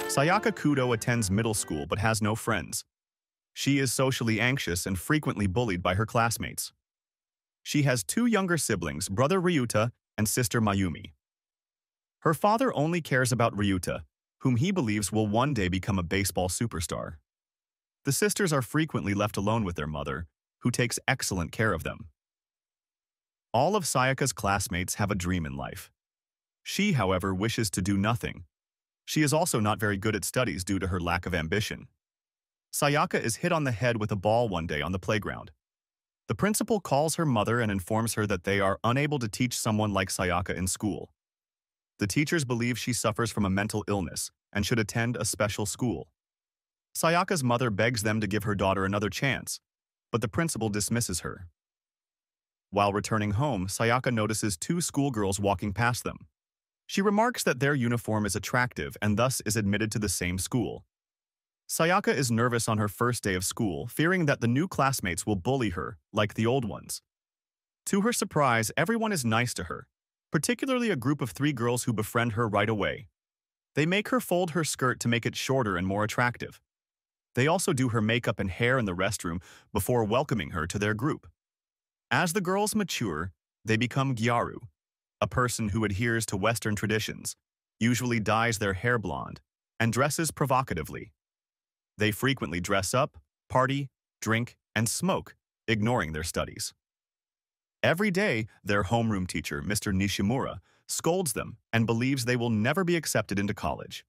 Sayaka Kudo attends middle school but has no friends. She is socially anxious and frequently bullied by her classmates. She has two younger siblings, brother Ryuta and sister Mayumi. Her father only cares about Ryuta, whom he believes will one day become a baseball superstar. The sisters are frequently left alone with their mother, who takes excellent care of them. All of Sayaka's classmates have a dream in life. She, however, wishes to do nothing. She is also not very good at studies due to her lack of ambition. Sayaka is hit on the head with a ball one day on the playground. The principal calls her mother and informs her that they are unable to teach someone like Sayaka in school. The teachers believe she suffers from a mental illness and should attend a special school. Sayaka's mother begs them to give her daughter another chance, but the principal dismisses her. While returning home, Sayaka notices two schoolgirls walking past them. She remarks that their uniform is attractive and thus is admitted to the same school. Sayaka is nervous on her first day of school, fearing that the new classmates will bully her, like the old ones. To her surprise, everyone is nice to her, particularly a group of three girls who befriend her right away. They make her fold her skirt to make it shorter and more attractive. They also do her makeup and hair in the restroom before welcoming her to their group. As the girls mature, they become gyaru, a person who adheres to Western traditions, usually dyes their hair blonde, and dresses provocatively. They frequently dress up, party, drink, and smoke, ignoring their studies. Every day, their homeroom teacher, Mr. Nishimura, scolds them and believes they will never be accepted into college.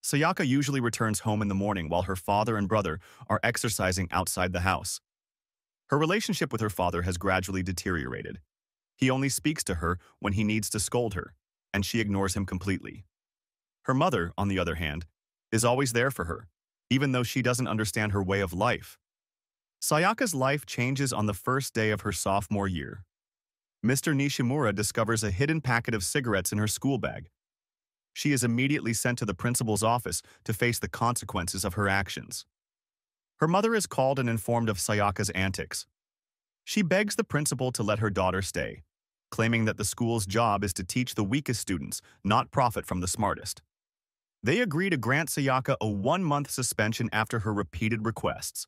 Sayaka usually returns home in the morning while her father and brother are exercising outside the house. Her relationship with her father has gradually deteriorated. He only speaks to her when he needs to scold her, and she ignores him completely. Her mother, on the other hand, is always there for her, even though she doesn't understand her way of life. Sayaka's life changes on the first day of her sophomore year. Mr. Nishimura discovers a hidden packet of cigarettes in her school bag. She is immediately sent to the principal's office to face the consequences of her actions. Her mother is called and informed of Sayaka's antics. She begs the principal to let her daughter stay, claiming that the school's job is to teach the weakest students, not profit from the smartest. They agree to grant Sayaka a 1-month suspension after her repeated requests.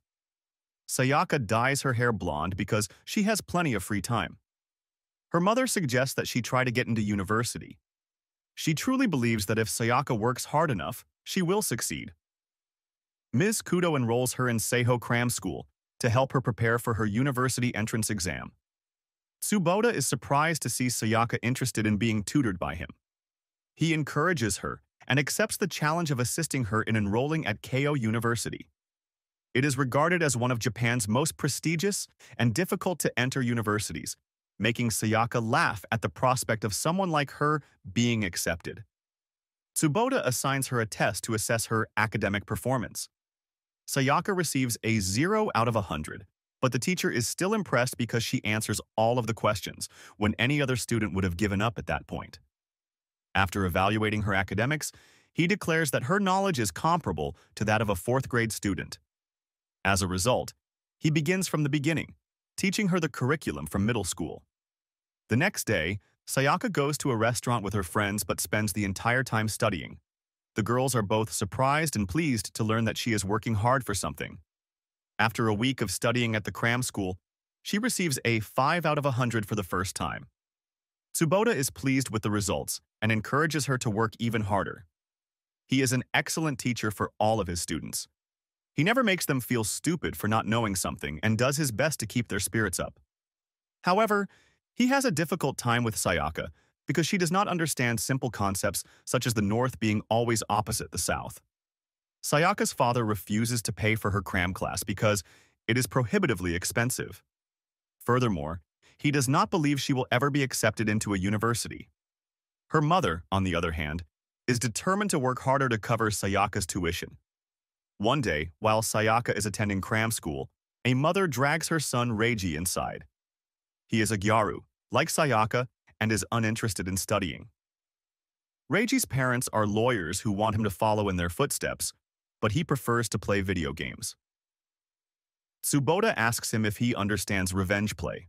Sayaka dyes her hair blonde because she has plenty of free time. Her mother suggests that she try to get into university. She truly believes that if Sayaka works hard enough, she will succeed. Ms. Kudo enrolls her in Seiho Cram School to help her prepare for her university entrance exam. Tsuboda is surprised to see Sayaka interested in being tutored by him. He encourages her and accepts the challenge of assisting her in enrolling at Keio University. It is regarded as one of Japan's most prestigious and difficult-to-enter universities, making Sayaka laugh at the prospect of someone like her being accepted. Tsuboda assigns her a test to assess her academic performance. Sayaka receives a 0 out of 100, but the teacher is still impressed because she answers all of the questions, when any other student would have given up at that point. After evaluating her academics, he declares that her knowledge is comparable to that of a 4th-grade student. As a result, he begins from the beginning, teaching her the curriculum from middle school. The next day, Sayaka goes to a restaurant with her friends but spends the entire time studying. The girls are both surprised and pleased to learn that she is working hard for something. After a week of studying at the cram school, she receives a 5 out of 100 for the first time. Tsuboda is pleased with the results and encourages her to work even harder. He is an excellent teacher for all of his students. He never makes them feel stupid for not knowing something and does his best to keep their spirits up. However, he has a difficult time with Sayaka because she does not understand simple concepts such as the North being always opposite the South. Sayaka's father refuses to pay for her cram class because it is prohibitively expensive. Furthermore, he does not believe she will ever be accepted into a university. Her mother, on the other hand, is determined to work harder to cover Sayaka's tuition. One day, while Sayaka is attending cram school, a mother drags her son Reiji inside. He is a gyaru, like Sayaka, and is uninterested in studying. Reiji's parents are lawyers who want him to follow in their footsteps, but he prefers to play video games. Tsuboda asks him if he understands revenge play.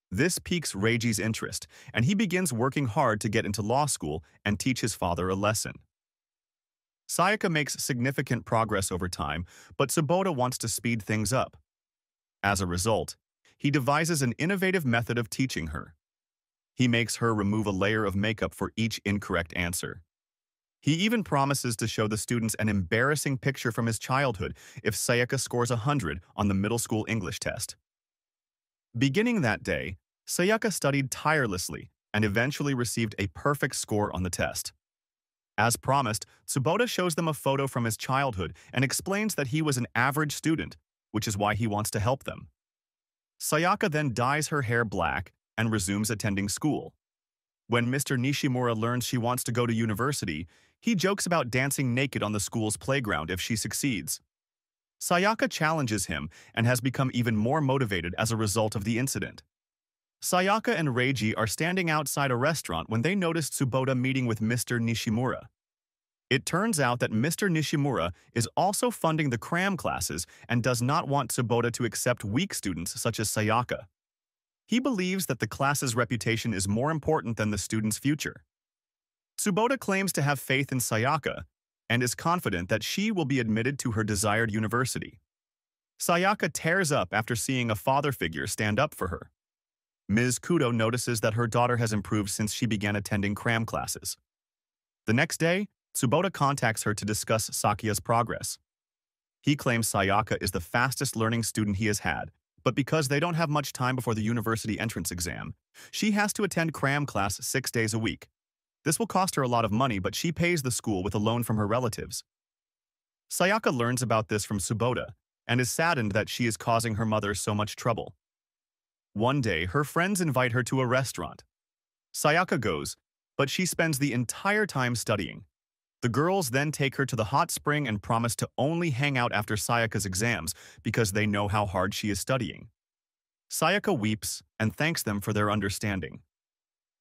This piques Reiji's interest, and he begins working hard to get into law school and teach his father a lesson. Sayaka makes significant progress over time, but Tsubota wants to speed things up. As a result, he devises an innovative method of teaching her. He makes her remove a layer of makeup for each incorrect answer. He even promises to show the students an embarrassing picture from his childhood if Sayaka scores 100 on the middle school English test. Beginning that day, Sayaka studied tirelessly and eventually received a perfect score on the test. As promised, Tsubota shows them a photo from his childhood and explains that he was an average student, which is why he wants to help them. Sayaka then dyes her hair black and resumes attending school. When Mr. Nishimura learns she wants to go to university, he jokes about dancing naked on the school's playground if she succeeds. Sayaka challenges him and has become even more motivated as a result of the incident. Sayaka and Reiji are standing outside a restaurant when they notice Tsubota meeting with Mr. Nishimura. It turns out that Mr. Nishimura is also funding the cram classes and does not want Tsubota to accept weak students such as Sayaka. He believes that the class's reputation is more important than the student's future. Tsubota claims to have faith in Sayaka and is confident that she will be admitted to her desired university. Sayaka tears up after seeing a father figure stand up for her. Ms. Kudo notices that her daughter has improved since she began attending cram classes. The next day, Tsubota contacts her to discuss Sakuya's progress. He claims Sayaka is the fastest learning student he has had, but because they don't have much time before the university entrance exam, she has to attend cram class 6 days a week. This will cost her a lot of money, but she pays the school with a loan from her relatives. Sayaka learns about this from Tsubota and is saddened that she is causing her mother so much trouble. One day, her friends invite her to a restaurant. Sayaka goes, but she spends the entire time studying. The girls then take her to the hot spring and promise to only hang out after Sayaka's exams because they know how hard she is studying. Sayaka weeps and thanks them for their understanding.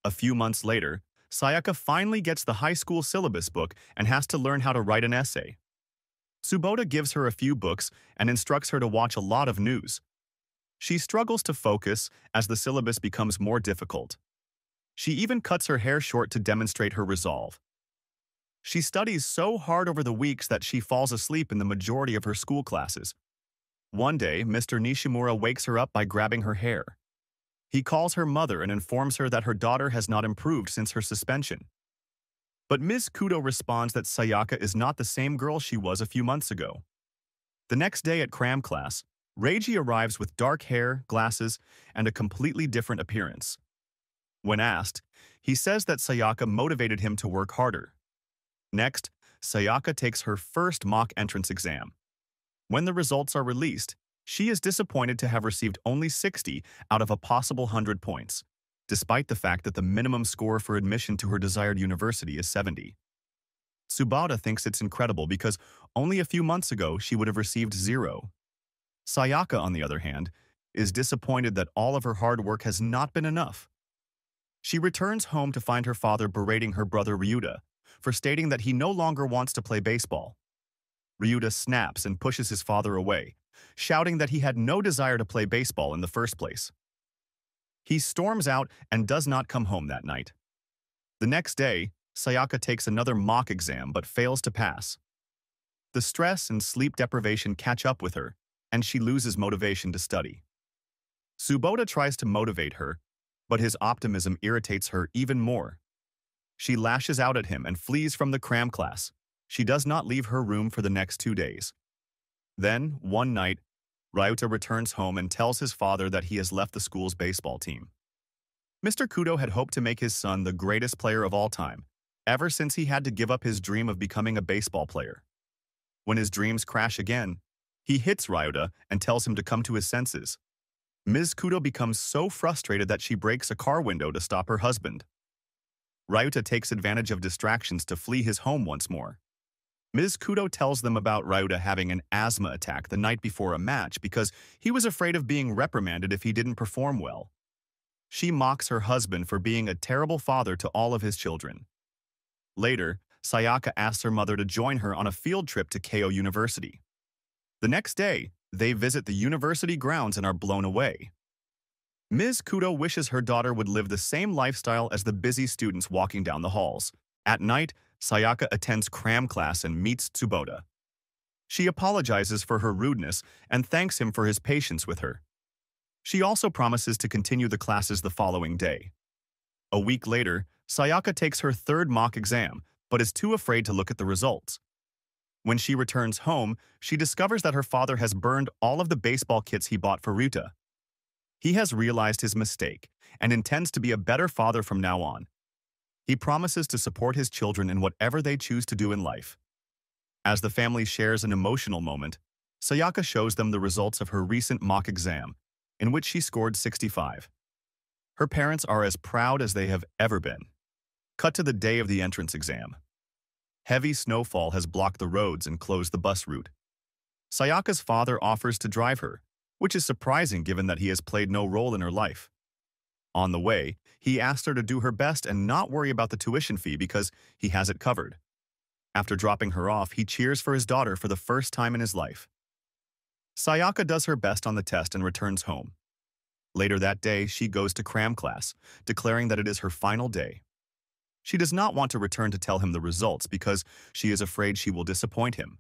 A few months later, Sayaka finally gets the high school syllabus book and has to learn how to write an essay. Tsubota gives her a few books and instructs her to watch a lot of news. She struggles to focus as the syllabus becomes more difficult. She even cuts her hair short to demonstrate her resolve. She studies so hard over the weeks that she falls asleep in the majority of her school classes. One day, Mr. Nishimura wakes her up by grabbing her hair. He calls her mother and informs her that her daughter has not improved since her suspension. But Ms. Kudo responds that Sayaka is not the same girl she was a few months ago. The next day at cram class, Reiji arrives with dark hair, glasses, and a completely different appearance. When asked, he says that Sayaka motivated him to work harder. Next, Sayaka takes her first mock entrance exam. When the results are released, she is disappointed to have received only 60 out of a possible 100 points, despite the fact that the minimum score for admission to her desired university is 70. Tsubota thinks it's incredible because only a few months ago she would have received 0. Sayaka, on the other hand, is disappointed that all of her hard work has not been enough. She returns home to find her father berating her brother Ryuta for stating that he no longer wants to play baseball. Ryuta snaps and pushes his father away, shouting that he had no desire to play baseball in the first place. He storms out and does not come home that night. The next day, Sayaka takes another mock exam but fails to pass. The stress and sleep deprivation catch up with her, and she loses motivation to study. Tsubota tries to motivate her, but his optimism irritates her even more. She lashes out at him and flees from the cram class. She does not leave her room for the next 2 days. Then, one night, Ryuta returns home and tells his father that he has left the school's baseball team. Mr. Kudo had hoped to make his son the greatest player of all time, ever since he had to give up his dream of becoming a baseball player. When his dreams crash again, he hits Ryuta and tells him to come to his senses. Ms. Kudo becomes so frustrated that she breaks a car window to stop her husband. Ryuta takes advantage of distractions to flee his home once more. Ms. Kudo tells them about Ryuta having an asthma attack the night before a match because he was afraid of being reprimanded if he didn't perform well. She mocks her husband for being a terrible father to all of his children. Later, Sayaka asks her mother to join her on a field trip to Keio University. The next day, they visit the university grounds and are blown away. Ms. Kudo wishes her daughter would live the same lifestyle as the busy students walking down the halls. At night, Sayaka attends cram class and meets Tsubota. She apologizes for her rudeness and thanks him for his patience with her. She also promises to continue the classes the following day. A week later, Sayaka takes her third mock exam, but is too afraid to look at the results. When she returns home, she discovers that her father has burned all of the baseball kits he bought for Ryuta. He has realized his mistake and intends to be a better father from now on. He promises to support his children in whatever they choose to do in life. As the family shares an emotional moment, Sayaka shows them the results of her recent mock exam, in which she scored 65. Her parents are as proud as they have ever been. Cut to the day of the entrance exam. Heavy snowfall has blocked the roads and closed the bus route. Sayaka's father offers to drive her, which is surprising given that he has played no role in her life. On the way, he asked her to do her best and not worry about the tuition fee because he has it covered. After dropping her off, he cheers for his daughter for the first time in his life. Sayaka does her best on the test and returns home. Later that day, she goes to cram class, declaring that it is her final day. She does not want to return to tell him the results because she is afraid she will disappoint him.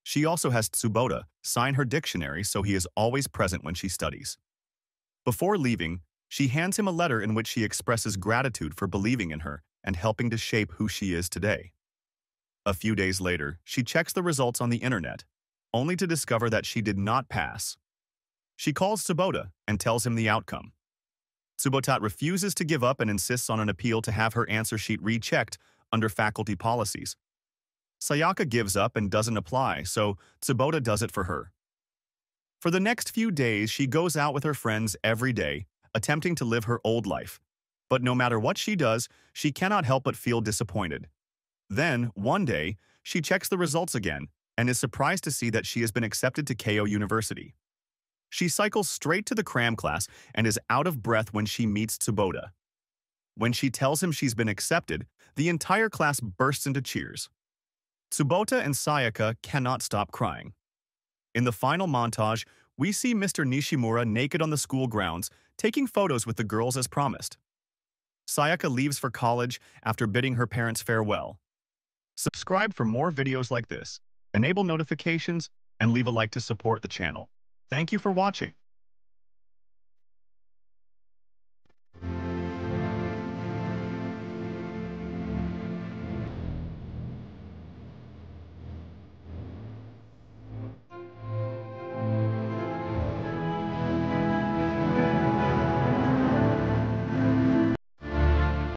She also has Tsubota sign her dictionary so he is always present when she studies. Before leaving, she hands him a letter in which she expresses gratitude for believing in her and helping to shape who she is today. A few days later, she checks the results on the internet, only to discover that she did not pass. She calls Tsubota and tells him the outcome. Tsubota refuses to give up and insists on an appeal to have her answer sheet rechecked under faculty policies. Sayaka gives up and doesn't apply, so Tsubota does it for her. For the next few days, she goes out with her friends every day, attempting to live her old life. But no matter what she does, she cannot help but feel disappointed. Then, one day, she checks the results again and is surprised to see that she has been accepted to Keio University. She cycles straight to the cram class and is out of breath when she meets Tsubota. When she tells him she's been accepted, the entire class bursts into cheers. Tsubota and Sayaka cannot stop crying. In the final montage, we see Mr. Nishimura naked on the school grounds, taking photos with the girls as promised. Sayaka leaves for college after bidding her parents farewell. Subscribe for more videos like this, enable notifications, and leave a like to support the channel. Thank you for watching.